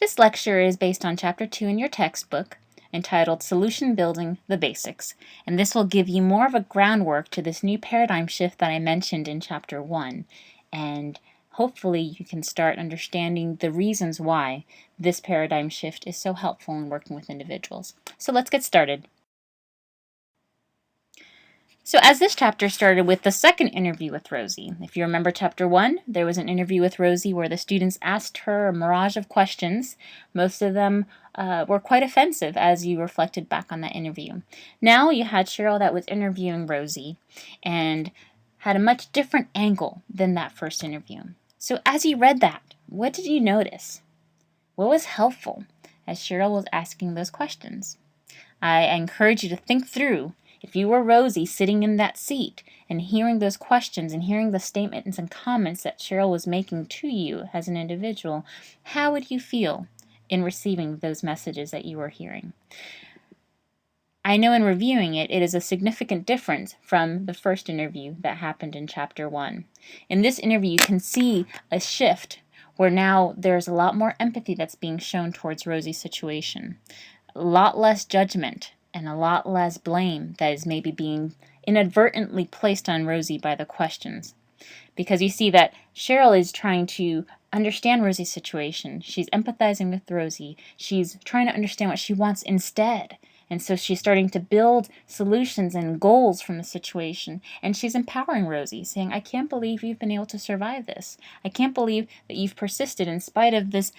This lecture is based on Chapter 2 in your textbook, entitled Solution Building: The Basics, and this will give you more of a groundwork to this new paradigm shift that I mentioned in Chapter 1, and hopefully you can start understanding the reasons why this paradigm shift is so helpful in working with individuals. So let's get started. So as this chapter started with the second interview with Rosie, if you remember Chapter 1, there was an interview with Rosie where the students asked her a mirage of questions. Most of them were quite offensive as you reflected back on that interview. Now you had Cheryl that was interviewing Rosie and had a much different angle than that first interview. So as you read that, what did you notice? What was helpful as Cheryl was asking those questions? I encourage you to think through, if you were Rosie sitting in that seat and hearing those questions and hearing the statements and comments that Cheryl was making to you as an individual, how would you feel in receiving those messages that you were hearing? I know in reviewing it, it is a significant difference from the first interview that happened in Chapter 1. In this interview, you can see a shift where now there's a lot more empathy that's being shown towards Rosie's situation. A lot less judgment and a lot less blame that is maybe being inadvertently placed on Rosie by the questions. Because you see that Cheryl is trying to understand Rosie's situation. She's empathizing with Rosie. She's trying to understand what she wants instead. And so she's starting to build solutions and goals from the situation. And she's empowering Rosie, saying, I can't believe you've been able to survive this. I can't believe that you've persisted in spite of this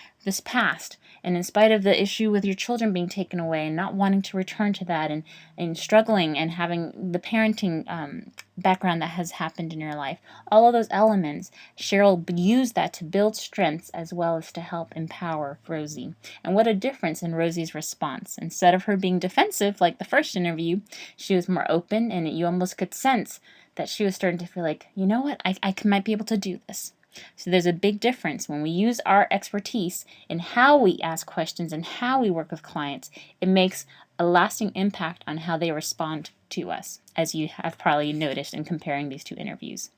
past, and in spite of the issue with your children being taken away and not wanting to return to that, and struggling and having the parenting background that has happened in your life. All of those elements, Cheryl used that to build strengths as well as to help empower Rosie. And what a difference in Rosie's response. Instead of her being defensive like the first interview, she was more open, and you almost could sense that she was starting to feel like, you know what, I might be able to do this. So there's a big difference when we use our expertise in how we ask questions and how we work with clients. It makes a lasting impact on how they respond to us, as you have probably noticed in comparing these two interviews.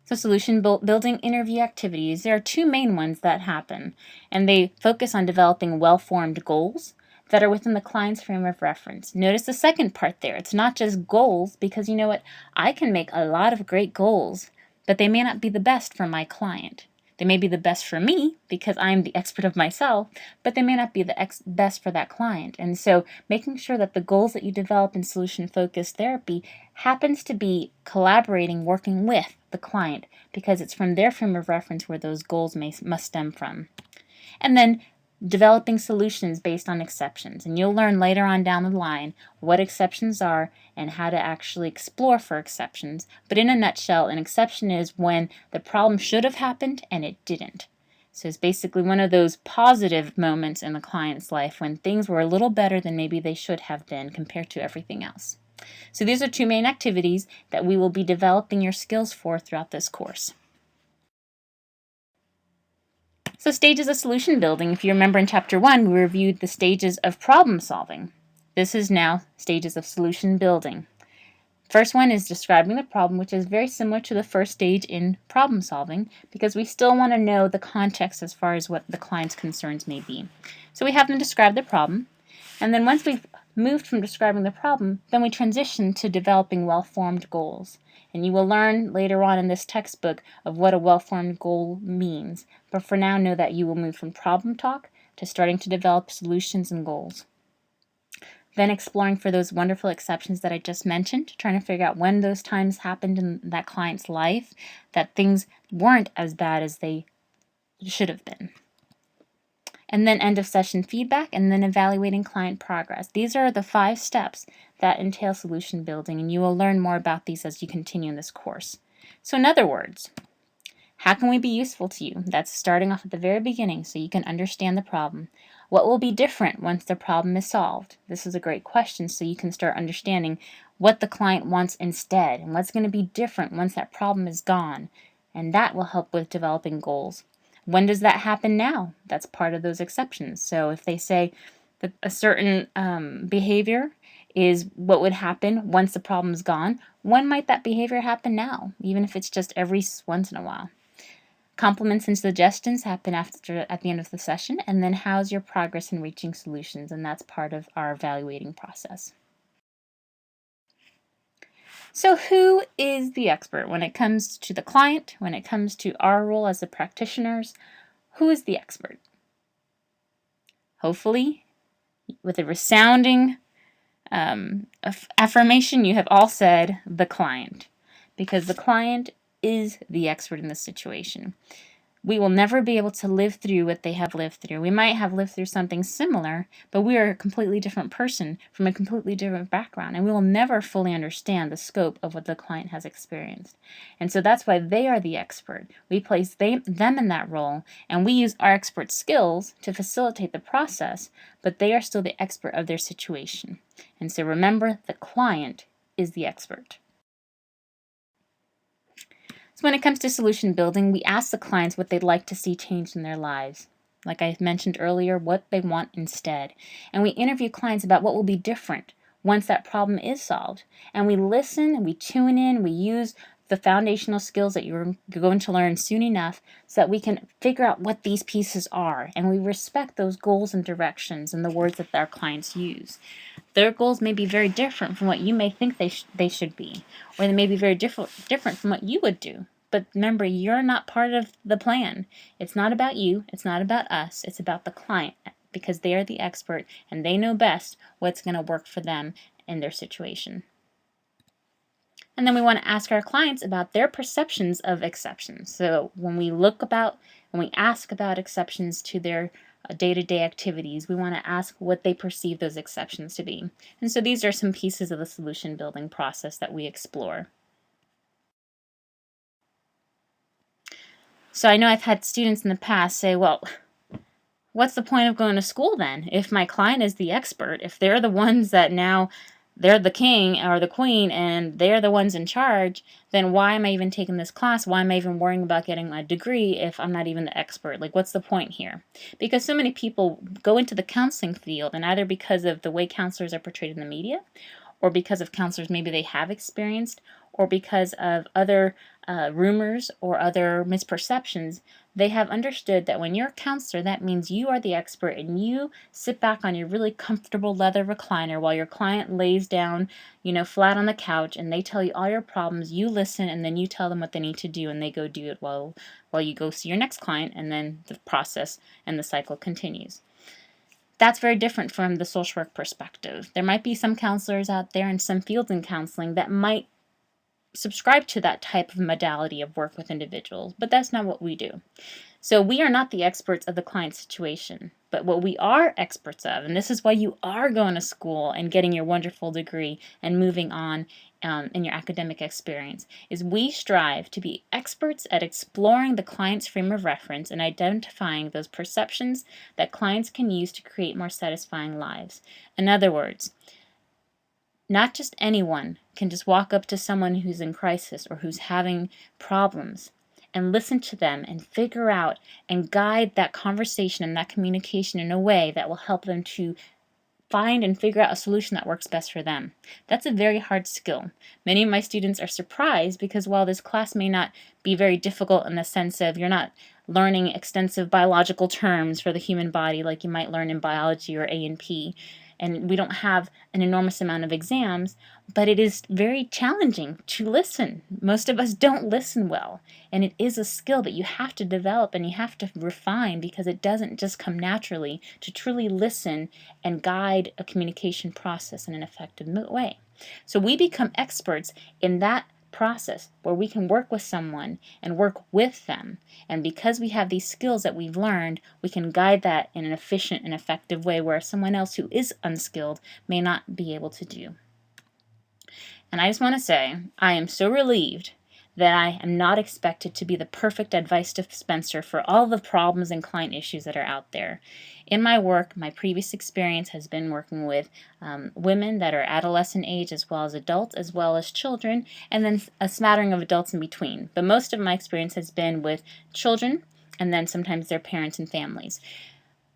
So solution building interview activities, there are two main ones that happen, and they focus on developing well-formed goals that are within the client's frame of reference. Notice the second part there. It's not just goals, because you know what? I can make a lot of great goals, but they may not be the best for my client. They may be the best for me because I'm the expert of myself, but they may not be the best for that client. And so making sure that the goals that you develop in solution-focused therapy happens to be collaborating, working with the client, because it's from their frame of reference where those goals must stem from. And then developing solutions based on exceptions. And you'll learn later on down the line what exceptions are and how to actually explore for exceptions. But in a nutshell, an exception is when the problem should have happened and it didn't. So it's basically one of those positive moments in the client's life when things were a little better than maybe they should have been compared to everything else. So these are two main activities that we will be developing your skills for throughout this course. So stages of solution building, if you remember in Chapter 1, we reviewed the stages of problem solving. This is now stages of solution building. First one is describing the problem, which is very similar to the first stage in problem solving, because we still want to know the context as far as what the client's concerns may be. So we have them describe the problem, and then once we've moved from describing the problem, then we transition to developing well-formed goals. And you will learn later on in this textbook of what a well-formed goal means. But for now, know that you will move from problem talk to starting to develop solutions and goals. Then exploring for those wonderful exceptions that I just mentioned, trying to figure out when those times happened in that client's life, that things weren't as bad as they should have been. And then end of session feedback, and then evaluating client progress. These are the 5 steps that entail solution building, and you will learn more about these as you continue in this course. So in other words, how can we be useful to you? That's starting off at the very beginning so you can understand the problem. What will be different once the problem is solved? This is a great question so you can start understanding what the client wants instead and what's going to be different once that problem is gone. And that will help with developing goals. When does that happen now? That's part of those exceptions. So if they say that a certain behavior is what would happen once the problem is gone, when might that behavior happen now, even if it's just every once in a while? Compliments and suggestions happen at the end of the session, and then how's your progress in reaching solutions, and that's part of our evaluating process. So who is the expert when it comes to the client, when it comes to our role as the practitioners? Who is the expert? Hopefully, with a resounding affirmation, you have all said the client, because the client is the expert in this situation. We will never be able to live through what they have lived through. We might have lived through something similar, but we are a completely different person from a completely different background, and we will never fully understand the scope of what the client has experienced. And so that's why they are the expert. We place them in that role, and we use our expert skills to facilitate the process, but they are still the expert of their situation. And so remember, the client is the expert. So when it comes to solution building, we ask the clients what they'd like to see changed in their lives. Like I mentioned earlier, what they want instead. And we interview clients about what will be different once that problem is solved. And we listen, and we tune in, we use the foundational skills that you're going to learn soon enough so that we can figure out what these pieces are. And we respect those goals and directions and the words that our clients use. Their goals may be very different from what you may think they should be, or they may be very different from what you would do. But remember, you're not part of the plan. It's not about you. It's not about us. It's about the client, because they are the expert and they know best what's going to work for them in their situation. And then we want to ask our clients about their perceptions of exceptions. So when we ask about exceptions to their day-to-day activities, we want to ask what they perceive those exceptions to be. And so these are some pieces of the solution building process that we explore. So I know I've had students in the past say, well, what's the point of going to school then? If my client is the expert, if they're the ones that now they're the king or the queen and they're the ones in charge, then why am I even taking this class? Why am I even worrying about getting my degree if I'm not even the expert? Like, what's the point here? Because so many people go into the counseling field, and either because of the way counselors are portrayed in the media, or because of counselors maybe they have experienced, or because of other rumors or other misperceptions, they have understood that when you're a counselor, that means you are the expert and you sit back on your really comfortable leather recliner while your client lays down, flat on the couch, and they tell you all your problems. You listen, and then you tell them what they need to do, and they go do it while you go see your next client, and then the process and the cycle continues. That's very different from the social work perspective. There might be some counselors out there in some fields in counseling that might subscribe to that type of modality of work with individuals, but that's not what we do. So we are not the experts of the client situation, but what we are experts of, and this is why you are going to school and getting your wonderful degree and moving on in your academic experience, is we strive to be experts at exploring the client's frame of reference and identifying those perceptions that clients can use to create more satisfying lives. In other words, not just anyone can just walk up to someone who's in crisis or who's having problems and listen to them and figure out and guide that conversation and that communication in a way that will help them to find and figure out a solution that works best for them. That's a very hard skill. Many of my students are surprised because while this class may not be very difficult in the sense of you're not learning extensive biological terms for the human body like you might learn in biology or A&P, and we don't have an enormous amount of exams, but it is very challenging to listen. Most of us don't listen well, and it is a skill that you have to develop and you have to refine because it doesn't just come naturally to truly listen and guide a communication process in an effective way. So we become experts in that process where we can work with someone and work with them. And because we have these skills that we've learned, we can guide that in an efficient and effective way where someone else who is unskilled may not be able to do. And I just want to say, I am so relieved that I am not expected to be the perfect advice dispenser for all the problems and client issues that are out there. In my work, my previous experience has been working with women that are adolescent age as well as adults as well as children, and then a smattering of adults in between. But most of my experience has been with children and then sometimes their parents and families.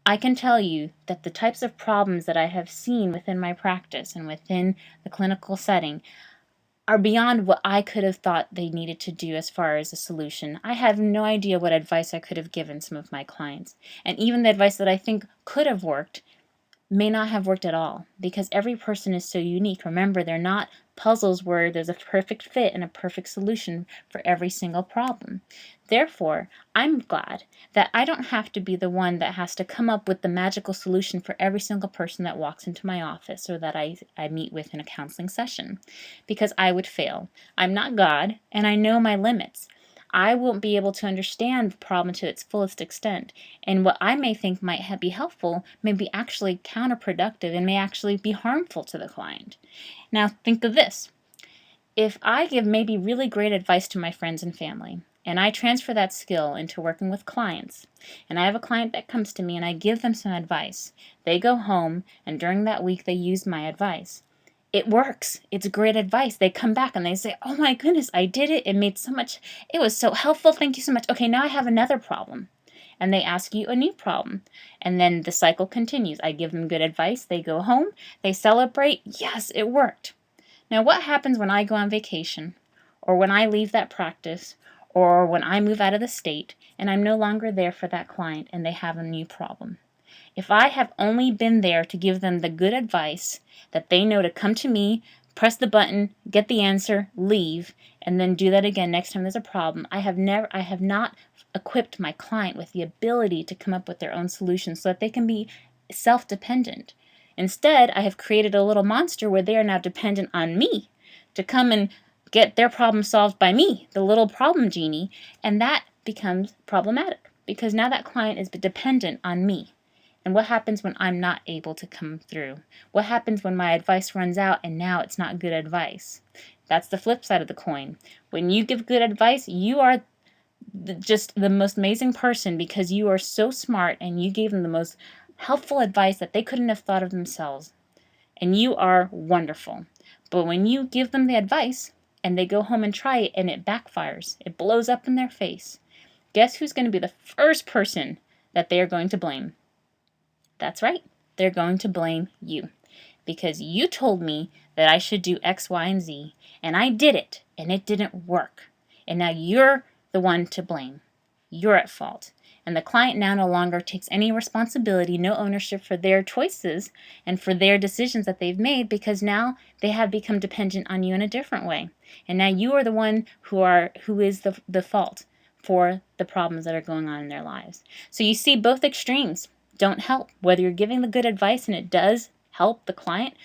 I can tell you that the types of problems that I have seen within my practice and within the clinical setting, are beyond what I could have thought they needed to do as far as a solution. I have no idea what advice I could have given some of my clients. And even the advice that I think could have worked may not have worked at all, because every person is so unique. Remember, they're not puzzles where there's a perfect fit and a perfect solution for every single problem. Therefore, I'm glad that I don't have to be the one that has to come up with the magical solution for every single person that walks into my office or that I meet with in a counseling session, because I would fail. I'm not God, and I know my limits. I won't be able to understand the problem to its fullest extent, and what I may think might be helpful may be actually counterproductive and may actually be harmful to the client. Now, think of this. If I give maybe really great advice to my friends and family, and I transfer that skill into working with clients, and I have a client that comes to me and I give them some advice, they go home and during that week they use my advice. It works. It's great advice. They come back and they say, "Oh my goodness, I did it. It was so helpful. Thank you so much. Okay, now I have another problem." And they ask you a new problem. And then the cycle continues. I give them good advice. They go home. They celebrate. Yes, it worked. Now, what happens when I go on vacation, or when I leave that practice, or when I move out of the state, and I'm no longer there for that client and they have a new problem? If I have only been there to give them the good advice that they know to come to me, press the button, get the answer, leave, and then do that again next time there's a problem, I have not equipped my client with the ability to come up with their own solutions so that they can be self-dependent. Instead, I have created a little monster where they are now dependent on me to come and get their problem solved by me, the little problem genie, and that becomes problematic because now that client is dependent on me. And what happens when I'm not able to come through? What happens when my advice runs out and now it's not good advice? That's the flip side of the coin. When you give good advice, you are just the most amazing person because you are so smart and you gave them the most helpful advice that they couldn't have thought of themselves. And you are wonderful. But when you give them the advice and they go home and try it and it backfires, it blows up in their face, guess who's going to be the first person that they are going to blame? That's right. They're going to blame you because you told me that I should do X, Y, and Z, and I did it, and it didn't work. And now you're the one to blame. You're at fault. And the client now no longer takes any responsibility, no ownership for their choices and for their decisions that they've made because now they have become dependent on you in a different way. And now you are the one who is the fault for the problems that are going on in their lives. So you see both extremes don't help, whether you're giving the good advice and it does help the client,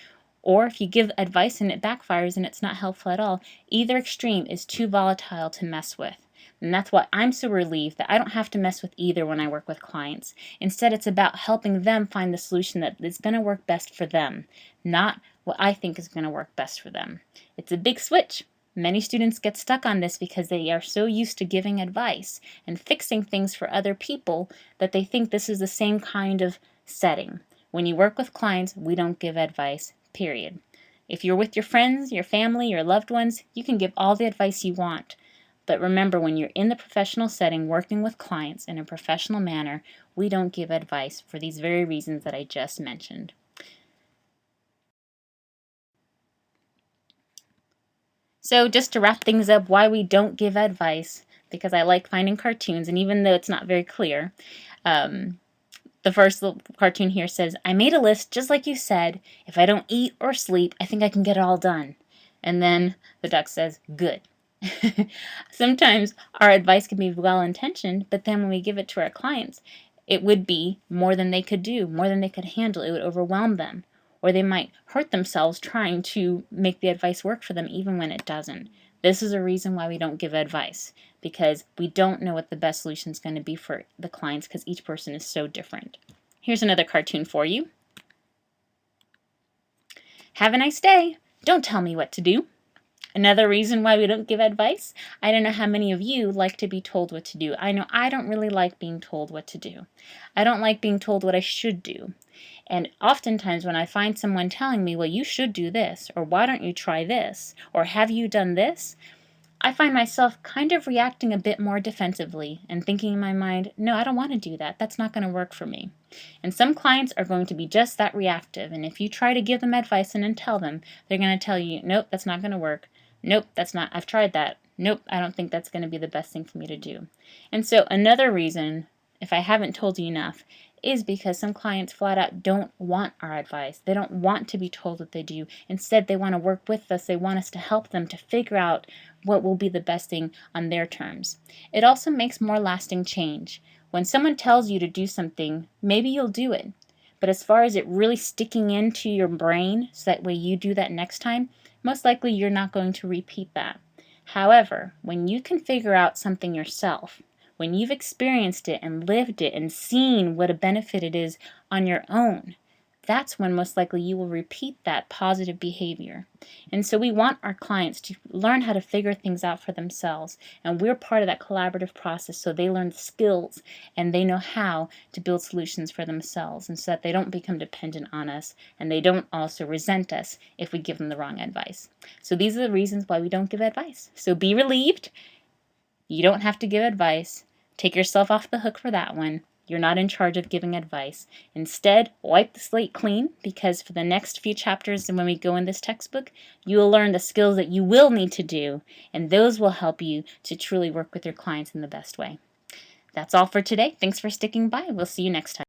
or if you give advice and it backfires and it's not helpful at all. Either extreme is too volatile to mess with. And that's why I'm so relieved that I don't have to mess with either when I work with clients. Instead, it's about helping them find the solution that is going to work best for them, not what I think is going to work best for them. It's a big switch. Many students get stuck on this because they are so used to giving advice and fixing things for other people that they think this is the same kind of setting. When you work with clients, we don't give advice, period. If you're with your friends, your family, your loved ones, you can give all the advice you want. But remember, when you're in the professional setting working with clients in a professional manner, we don't give advice for these very reasons that I just mentioned. So just to wrap things up, why we don't give advice, because I like finding cartoons, and even though it's not very clear, the first little cartoon here says, "I made a list just like you said. If I don't eat or sleep, I think I can get it all done." And then the duck says, "Good." Sometimes our advice can be well-intentioned, but then when we give it to our clients, it would be more than they could do, more than they could handle. It would overwhelm them. Or they might hurt themselves trying to make the advice work for them even when it doesn't. This is a reason why we don't give advice, because we don't know what the best solution is going to be for the clients because each person is so different. Here's another cartoon for you. Have a nice day. Don't tell me what to do. Another reason why we don't give advice, I don't know how many of you like to be told what to do. I know I don't really like being told what to do. I don't like being told what I should do. And oftentimes when I find someone telling me, well, you should do this, or why don't you try this, or have you done this, I find myself kind of reacting a bit more defensively and thinking in my mind, no, I don't want to do that. That's not going to work for me. And some clients are going to be just that reactive. And if you try to give them advice and then tell them, they're going to tell you, nope, that's not going to work. Nope, I've tried that. Nope, I don't think that's going to be the best thing for me to do. And so another reason, if I haven't told you enough, is because some clients flat out don't want our advice. They don't want to be told what they do. Instead, they want to work with us. They want us to help them to figure out what will be the best thing on their terms. It also makes more lasting change. When someone tells you to do something, maybe you'll do it. But as far as it really sticking into your brain so that way you do that next time, most likely you're not going to repeat that. However, when you can figure out something yourself, when you've experienced it and lived it and seen what a benefit it is on your own, that's when most likely you will repeat that positive behavior. And so we want our clients to learn how to figure things out for themselves. And we're part of that collaborative process so they learn the skills and they know how to build solutions for themselves, and so that they don't become dependent on us and they don't also resent us if we give them the wrong advice. So these are the reasons why we don't give advice. So be relieved. You don't have to give advice. Take yourself off the hook for that one. You're not in charge of giving advice. Instead, wipe the slate clean, because for the next few chapters and when we go in this textbook, you will learn the skills that you will need to do, and those will help you to truly work with your clients in the best way. That's all for today. Thanks for sticking by. We'll see you next time.